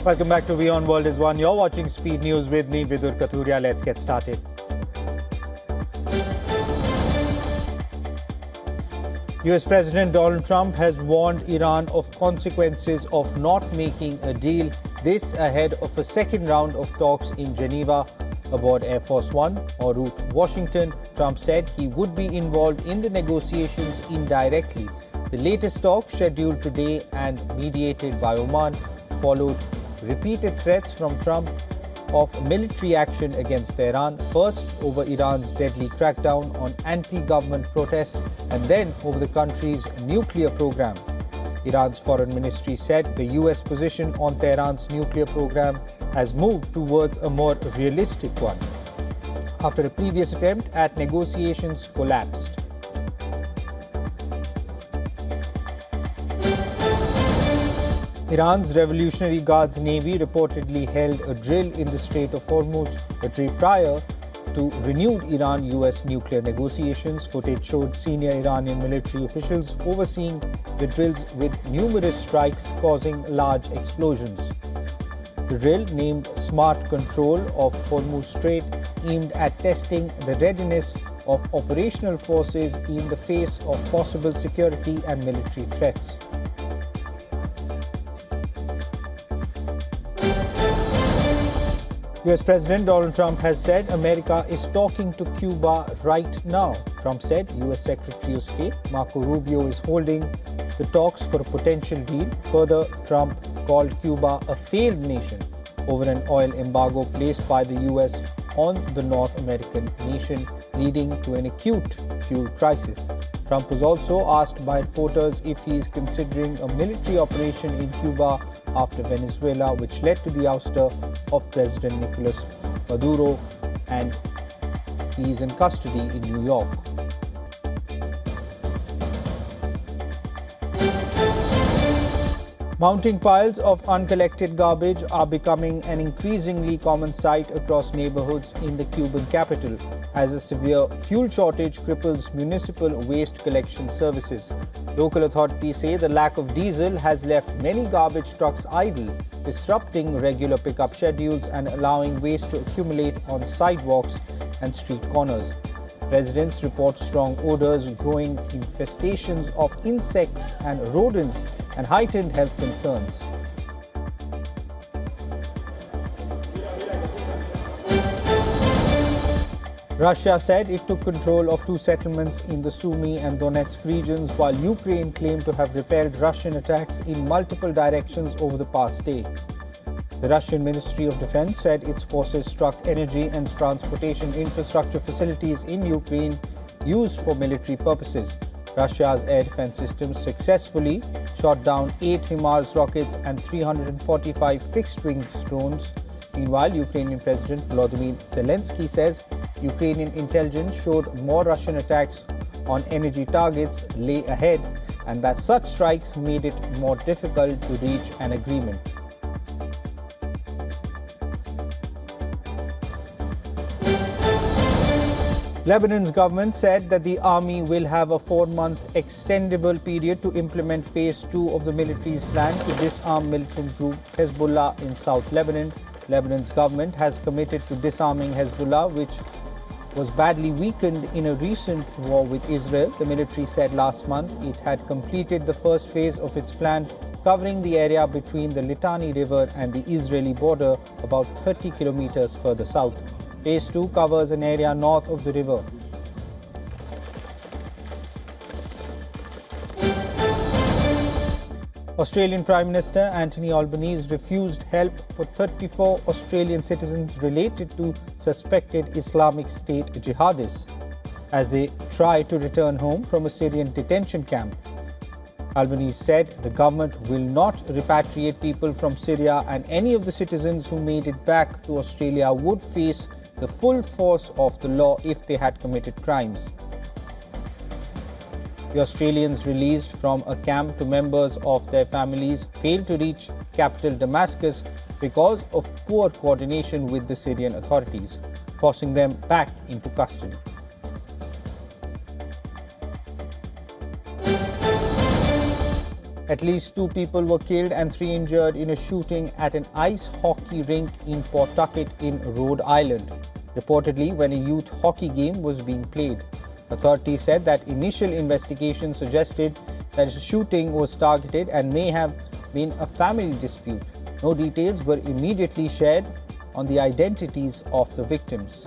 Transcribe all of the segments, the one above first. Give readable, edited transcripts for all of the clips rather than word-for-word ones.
Welcome back to WION World is One. You're watching Speed News with me, Vidur Kathuria. Let's get started. US President Donald Trump has warned Iran of consequences of not making a deal. This ahead of a second round of talks in Geneva aboard Air Force One en route Washington. Trump said he would be involved in the negotiations indirectly. The latest talk, scheduled today and mediated by Oman, followed repeated threats from Trump of military action against Tehran, first over Iran's deadly crackdown on anti-government protests and then over the country's nuclear program. Iran's foreign ministry said the US position on Tehran's nuclear program has moved towards a more realistic one after a previous attempt at negotiations collapsed. Iran's Revolutionary Guards Navy reportedly held a drill in the Strait of Hormuz a day prior to renewed Iran-US nuclear negotiations. Footage showed senior Iranian military officials overseeing the drills with numerous strikes causing large explosions. The drill, named Smart Control of Hormuz Strait, aimed at testing the readiness of operational forces in the face of possible security and military threats. US President Donald Trump has said America is talking to Cuba right now. Trump said US Secretary of State Marco Rubio is holding the talks for a potential deal. Further, Trump called Cuba a failed nation over an oil embargo placed by the US on the North American nation, leading to an acute fuel crisis. Trump was also asked by reporters if he is considering a military operation in Cuba after Venezuela, which led to the ouster of President Nicolas Maduro, and he is in custody in New York. Mounting piles of uncollected garbage are becoming an increasingly common sight across neighborhoods in the Cuban capital as a severe fuel shortage cripples municipal waste collection services. Local authorities say the lack of diesel has left many garbage trucks idle, disrupting regular pickup schedules and allowing waste to accumulate on sidewalks and street corners. Residents report strong odors, growing infestations of insects and rodents, and heightened health concerns. Russia said it took control of two settlements in the Sumy and Donetsk regions, while Ukraine claimed to have repelled Russian attacks in multiple directions over the past day. The Russian Ministry of Defense said its forces struck energy and transportation infrastructure facilities in Ukraine used for military purposes. Russia's air defense systems successfully shot down 8 HIMARS rockets and 345 fixed-wing drones. Meanwhile, Ukrainian President Volodymyr Zelensky says Ukrainian intelligence showed more Russian attacks on energy targets lay ahead, and that such strikes made it more difficult to reach an agreement. Lebanon's government said that the army will have a 4-month extendable period to implement phase 2 of the military's plan to disarm militant group Hezbollah in South Lebanon. Lebanon's government has committed to disarming Hezbollah, which was badly weakened in a recent war with Israel. The military said last month it had completed the first phase of its plan, covering the area between the Litani River and the Israeli border, about 30 kilometers further south. Phase 2 covers an area north of the river. Australian Prime Minister Anthony Albanese refused help for 34 Australian citizens related to suspected Islamic State jihadists as they try to return home from a Syrian detention camp. Albanese said the government will not repatriate people from Syria, and any of the citizens who made it back to Australia would face the full force of the law if they had committed crimes. The Australians released from a camp to members of their families failed to reach capital Damascus because of poor coordination with the Syrian authorities, forcing them back into custody. At least 2 people were killed and 3 injured in a shooting at an ice hockey rink in Pawtucket in Rhode Island, reportedly when a youth hockey game was being played. Authorities said that initial investigation suggested that the shooting was targeted and may have been a family dispute. No details were immediately shared on the identities of the victims.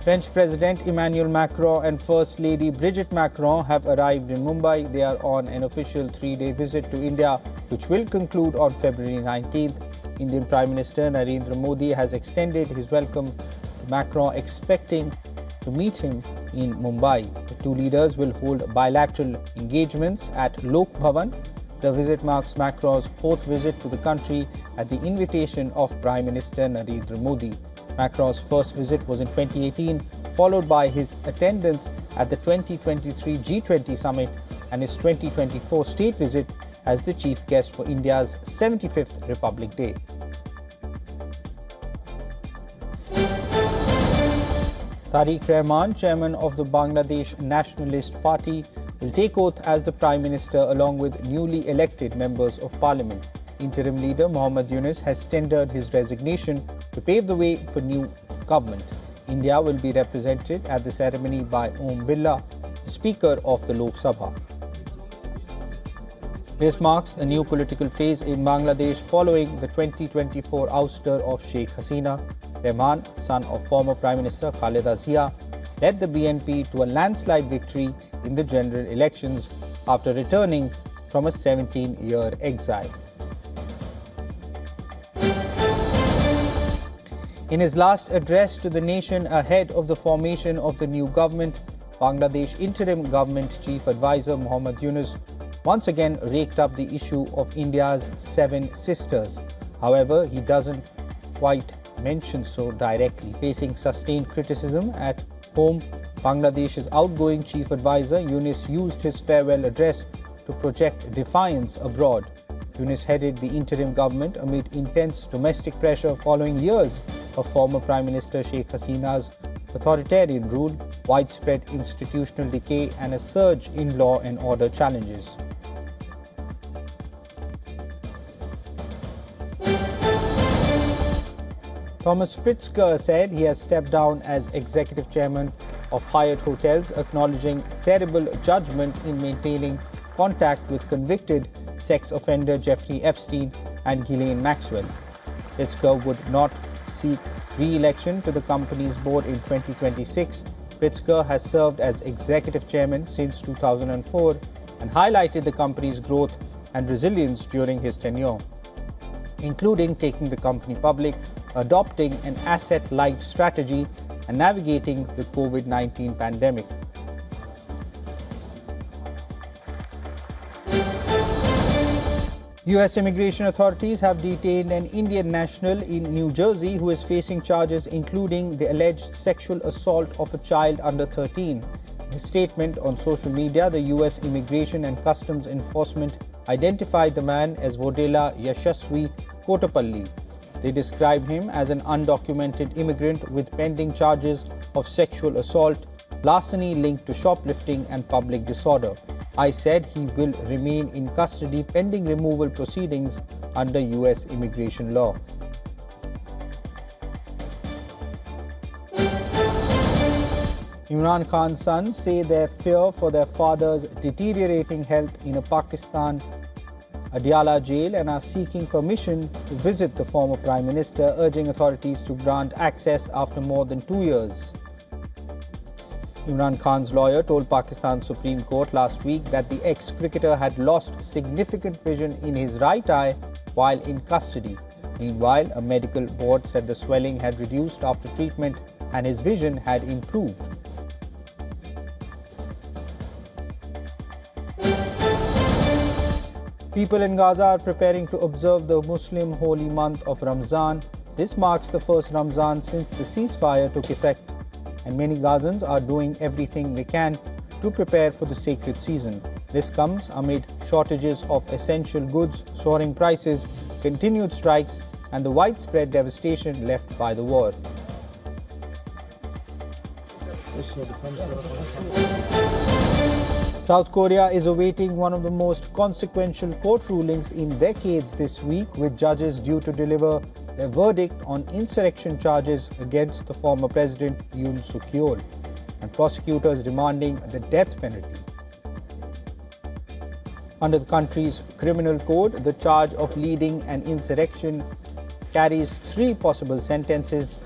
French President Emmanuel Macron and First Lady Brigitte Macron have arrived in Mumbai. They are on an official 3-day visit to India, which will conclude on February 19th. Indian Prime Minister Narendra Modi has extended his welcome to Macron, expecting to meet him in Mumbai. The two leaders will hold bilateral engagements at Lok Bhavan. The visit marks Macron's 4th visit to the country at the invitation of Prime Minister Narendra Modi. Macron's first visit was in 2018, followed by his attendance at the 2023 G20 summit and his 2024 state visit as the chief guest for India's 75th Republic Day. Tariq Rahman, chairman of the Bangladesh Nationalist Party, will take oath as the Prime Minister along with newly elected members of Parliament. Interim leader Mohammad Yunus has tendered his resignation to pave the way for new government. India will be represented at the ceremony by Om Birla, the Speaker of the Lok Sabha. This marks a new political phase in Bangladesh following the 2024 ouster of Sheikh Hasina. Rahman, son of former Prime Minister Khaleda Zia, led the BNP to a landslide victory in the general elections after returning from a 17-year exile. In his last address to the nation ahead of the formation of the new government, Bangladesh Interim Government Chief Advisor Mohammad Yunus once again raked up the issue of India's 7 sisters. However, he doesn't quite mention so directly. Facing sustained criticism at home, Bangladesh's outgoing Chief Advisor Yunus used his farewell address to project defiance abroad. Yunus headed the interim government amid intense domestic pressure following years of former Prime Minister Sheikh Hasina's authoritarian rule, widespread institutional decay, and a surge in law and order challenges. Thomas Pritzker said he has stepped down as executive chairman of Hyatt Hotels, acknowledging terrible judgment in maintaining contact with convicted sex offender Jeffrey Epstein and Ghislaine Maxwell. Pritzker would not seek re-election to the company's board in 2026. Pritzker has served as executive chairman since 2004 and highlighted the company's growth and resilience during his tenure, including taking the company public, adopting an asset-light strategy, and navigating the COVID-19 pandemic. US immigration authorities have detained an Indian national in New Jersey who is facing charges including the alleged sexual assault of a child under 13. In a statement on social media, the US Immigration and Customs Enforcement identified the man as Vodela Yashaswi Kotapalli. They described him as an undocumented immigrant with pending charges of sexual assault, larceny linked to shoplifting, and public disorder. I said he will remain in custody pending removal proceedings under US immigration law. Imran Khan's sons say they fear for their father's deteriorating health in a Pakistan Adiala jail and are seeking permission to visit the former Prime Minister, urging authorities to grant access after more than 2 years. Imran Khan's lawyer told Pakistan Supreme Court last week that the ex-cricketer had lost significant vision in his right eye while in custody. Meanwhile, a medical board said the swelling had reduced after treatment and his vision had improved. People in Gaza are preparing to observe the Muslim holy month of Ramadan. This marks the first Ramadan since the ceasefire took effect, and many Gazans are doing everything they can to prepare for the sacred season. This comes amid shortages of essential goods, soaring prices, continued strikes, and the widespread devastation left by the war. South Korea is awaiting one of the most consequential court rulings in decades this week, with judges due to deliver their verdict on insurrection charges against the former president Yoon Suk-yeol, and prosecutors demanding the death penalty. Under the country's criminal code, the charge of leading an insurrection carries 3 possible sentences: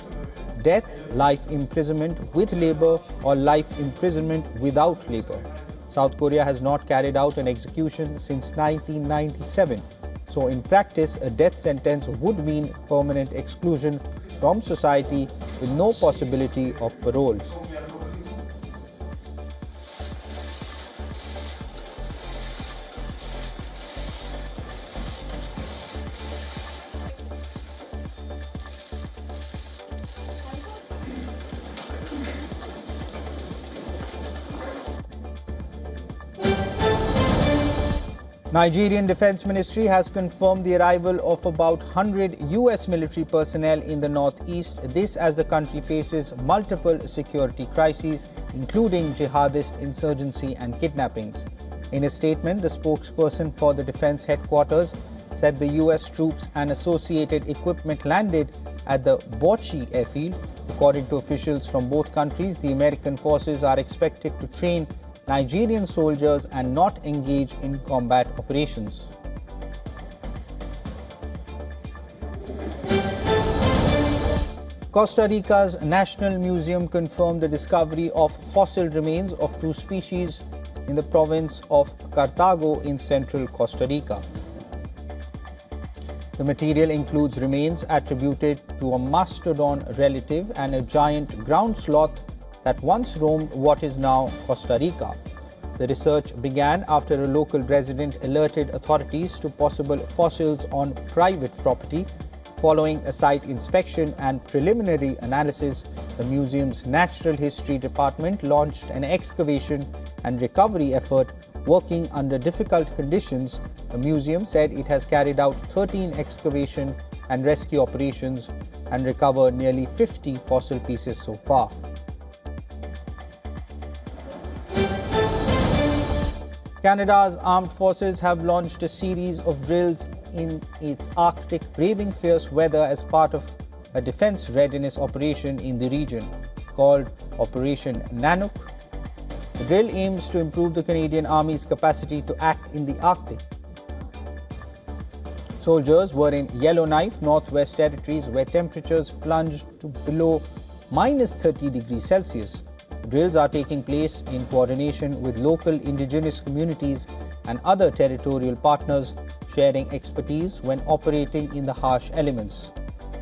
death, life imprisonment with labor, or life imprisonment without labor. South Korea has not carried out an execution since 1997. So in practice, a death sentence would mean permanent exclusion from society with no possibility of parole. Nigerian Defense Ministry has confirmed the arrival of about 100 US military personnel in the northeast, this as the country faces multiple security crises, including jihadist insurgency and kidnappings. In a statement, the spokesperson for the defense headquarters said the US troops and associated equipment landed at the Bochi airfield. According to officials from both countries, the American forces are expected to train Nigerian soldiers and not engage in combat operations. Costa Rica's National Museum confirmed the discovery of fossil remains of 2 species in the province of Cartago in central Costa Rica. The material includes remains attributed to a mastodon relative and a giant ground sloth that once roamed what is now Costa Rica. The research began after a local resident alerted authorities to possible fossils on private property. Following a site inspection and preliminary analysis, the museum's Natural History Department launched an excavation and recovery effort. Working under difficult conditions, the museum said it has carried out 13 excavation and rescue operations and recovered nearly 50 fossil pieces so far. Canada's armed forces have launched a series of drills in its Arctic, braving fierce weather as part of a defense readiness operation in the region called Operation Nanook. The drill aims to improve the Canadian Army's capacity to act in the Arctic. Soldiers were in Yellowknife, Northwest Territories, where temperatures plunged to below -30 degrees Celsius. Drills are taking place in coordination with local indigenous communities and other territorial partners, sharing expertise when operating in the harsh elements.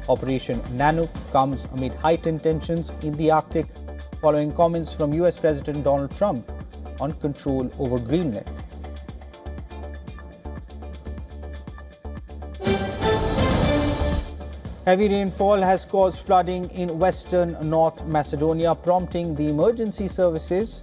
Operation Nanook comes amid heightened tensions in the Arctic following comments from US President Donald Trump on control over Greenland. Heavy rainfall has caused flooding in western North Macedonia, prompting the emergency services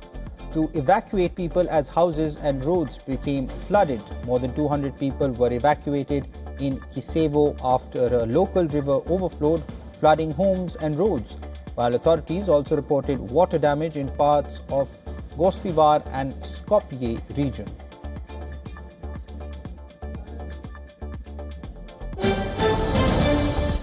to evacuate people as houses and roads became flooded. More than 200 people were evacuated in Kisevo after a local river overflowed, flooding homes and roads, while authorities also reported water damage in parts of Gostivar and Skopje region.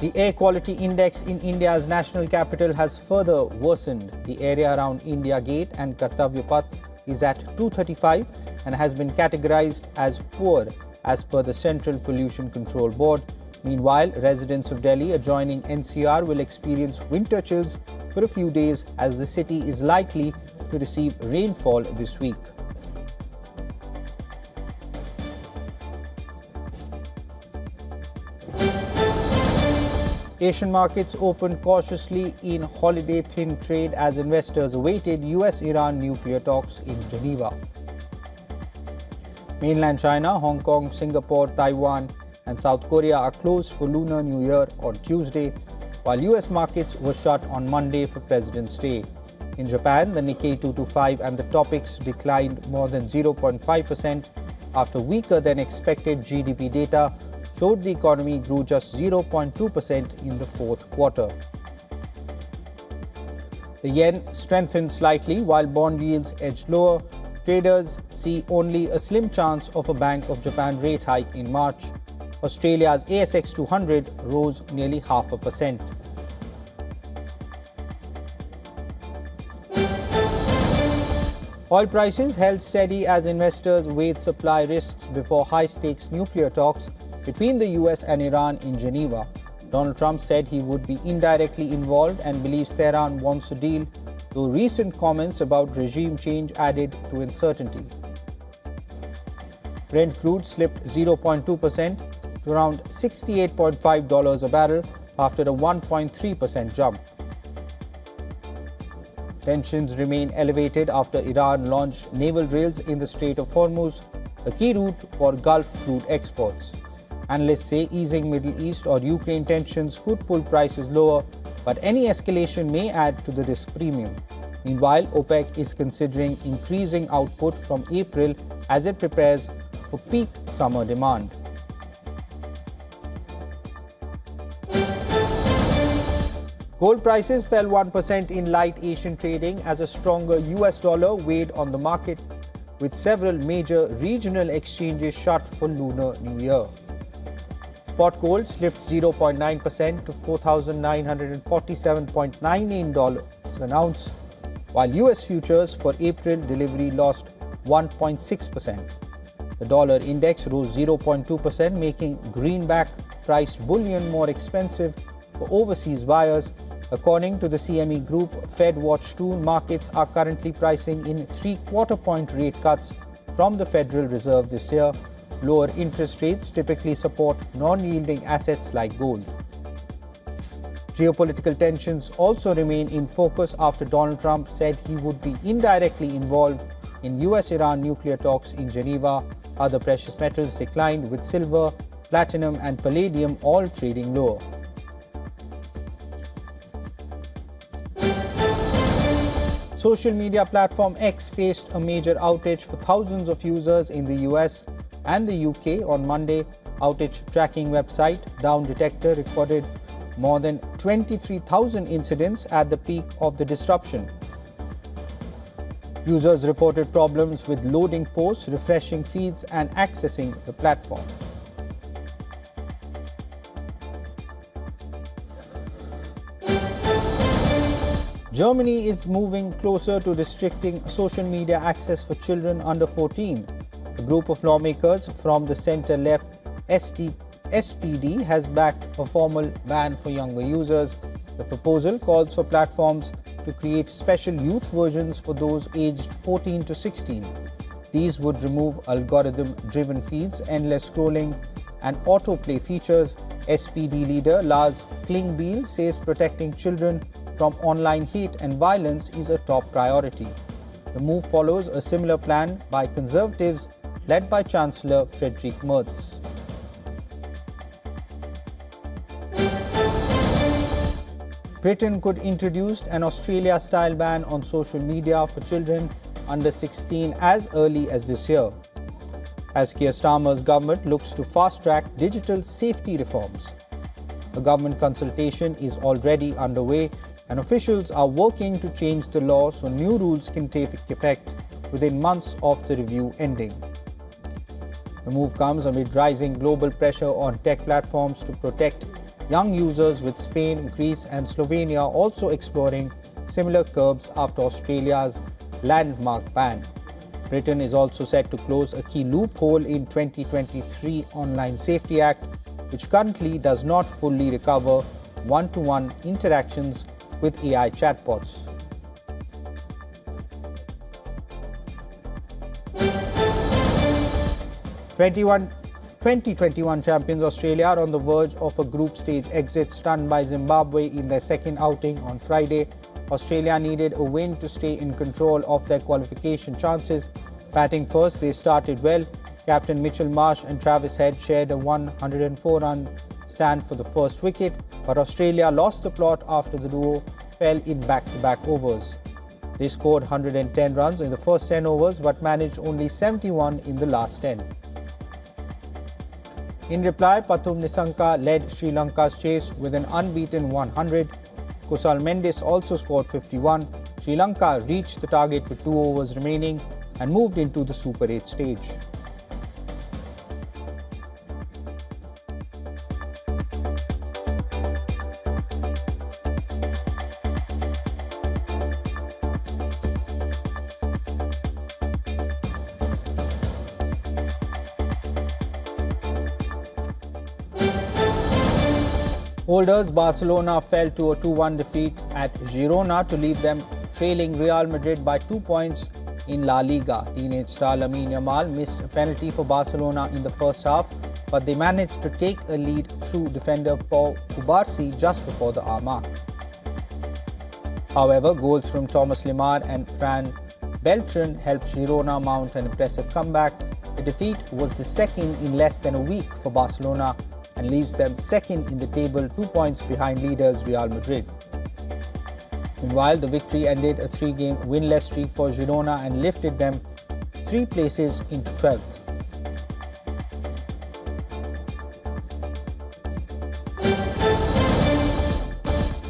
The air quality index in India's national capital has further worsened. The area around India Gate and Kartavya Path is at 235 and has been categorized as poor as per the Central Pollution Control Board. Meanwhile, residents of Delhi adjoining NCR will experience winter chills for a few days as the city is likely to receive rainfall this week. Asian markets opened cautiously in holiday-thin trade as investors awaited US-Iran nuclear talks in Geneva. Mainland China, Hong Kong, Singapore, Taiwan and South Korea are closed for Lunar New Year on Tuesday, while US markets were shut on Monday for President's Day. In Japan, the Nikkei 225 and the Topix declined more than 0.5% after weaker than expected GDP data showed the economy grew just 0.2% in the fourth quarter. The yen strengthened slightly while bond yields edged lower. Traders see only a slim chance of a Bank of Japan rate hike in March. Australia's ASX 200 rose nearly 0.5%. Oil prices held steady as investors weighed supply risks before high-stakes nuclear talks between the US and Iran in Geneva. Donald Trump said he would be indirectly involved and believes Tehran wants a deal, though recent comments about regime change added to uncertainty. Brent crude slipped 0.2% to around $68.5 a barrel after a 1.3% jump. Tensions remain elevated after Iran launched naval drills in the Strait of Hormuz, a key route for Gulf crude exports. Analysts say easing Middle East or Ukraine tensions could pull prices lower, but any escalation may add to the risk premium. Meanwhile, OPEC is considering increasing output from April as it prepares for peak summer demand. Gold prices fell 1% in light Asian trading as a stronger US dollar weighed on the market, with several major regional exchanges shut for Lunar New Year. Spot gold slipped 0.9% to $4,947.98 an ounce, while US futures for April delivery lost 1.6%. The dollar index rose 0.2%, making greenback-priced bullion more expensive for overseas buyers. According to the CME Group, Fed Watch 2 markets are currently pricing in 3/4-point rate cuts from the Federal Reserve this year. Lower interest rates typically support non-yielding assets like gold. Geopolitical tensions also remain in focus after Donald Trump said he would be indirectly involved in US-Iran nuclear talks in Geneva. Other precious metals declined, with silver, platinum and palladium all trading lower. Social media platform X faced a major outage for thousands of users in the US and the UK on Monday. Outage tracking website Down Detector recorded more than 23,000 incidents at the peak of the disruption. Users reported problems with loading posts, refreshing feeds, and accessing the platform. Germany is moving closer to restricting social media access for children under 14. A group of lawmakers from the centre-left SPD has backed a formal ban for younger users. The proposal calls for platforms to create special youth versions for those aged 14 to 16. These would remove algorithm-driven feeds, endless scrolling, and autoplay features. SPD leader Lars Klingbeil says protecting children from online hate and violence is a top priority. The move follows a similar plan by Conservatives led by Chancellor Friedrich Merz. Britain could introduce an Australia-style ban on social media for children under 16 as early as this year, as Keir Starmer's government looks to fast-track digital safety reforms. A government consultation is already underway, and officials are working to change the law so new rules can take effect within months of the review ending. The move comes amid rising global pressure on tech platforms to protect young users, with Spain, Greece and Slovenia also exploring similar curbs after Australia's landmark ban. Britain is also set to close a key loophole in 2023 Online Safety Act, which currently does not fully recover one-to-one interactions with AI chatbots. '21 2021 champions Australia are on the verge of a group stage exit, stunned by Zimbabwe in their second outing on Friday. Australia needed a win to stay in control of their qualification chances. Batting first, they started well. Captain Mitchell Marsh and Travis Head shared a 104-run stand for the first wicket, but Australia lost the plot after the duo fell in back-to-back overs. They scored 110 runs in the first 10 overs but managed only 71 in the last 10. In reply, Pathum Nissanka led Sri Lanka's chase with an unbeaten 100. Kusal Mendis also scored 51. Sri Lanka reached the target with 2 overs remaining and moved into the Super 8 stage. Holders Barcelona fell to a 2-1 defeat at Girona to leave them trailing Real Madrid by 2 points in La Liga. Teenage star Lamine Yamal missed a penalty for Barcelona in the first half, but they managed to take a lead through defender Pau Cubarsí just before the hour mark. However, goals from Thomas Lemar and Fran Beltran helped Girona mount an impressive comeback. The defeat was the second in less than a week for Barcelona and leaves them second in the table, 2 points behind leaders Real Madrid. Meanwhile, the victory ended a 3-game winless streak for Girona and lifted them 3 places into 12th.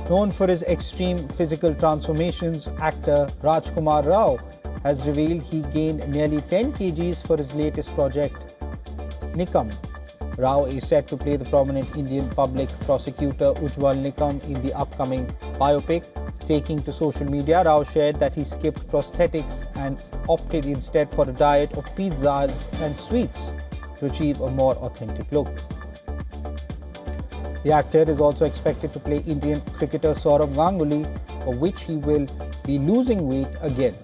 Known for his extreme physical transformations, actor Rajkumar Rao has revealed he gained nearly 10 kgs for his latest project, Nikam. Rao is set to play the prominent Indian public prosecutor Ujjwal Nikam in the upcoming biopic. Taking to social media, Rao shared that he skipped prosthetics and opted instead for a diet of pizzas and sweets to achieve a more authentic look. The actor is also expected to play Indian cricketer Sourav Ganguly, for which he will be losing weight again.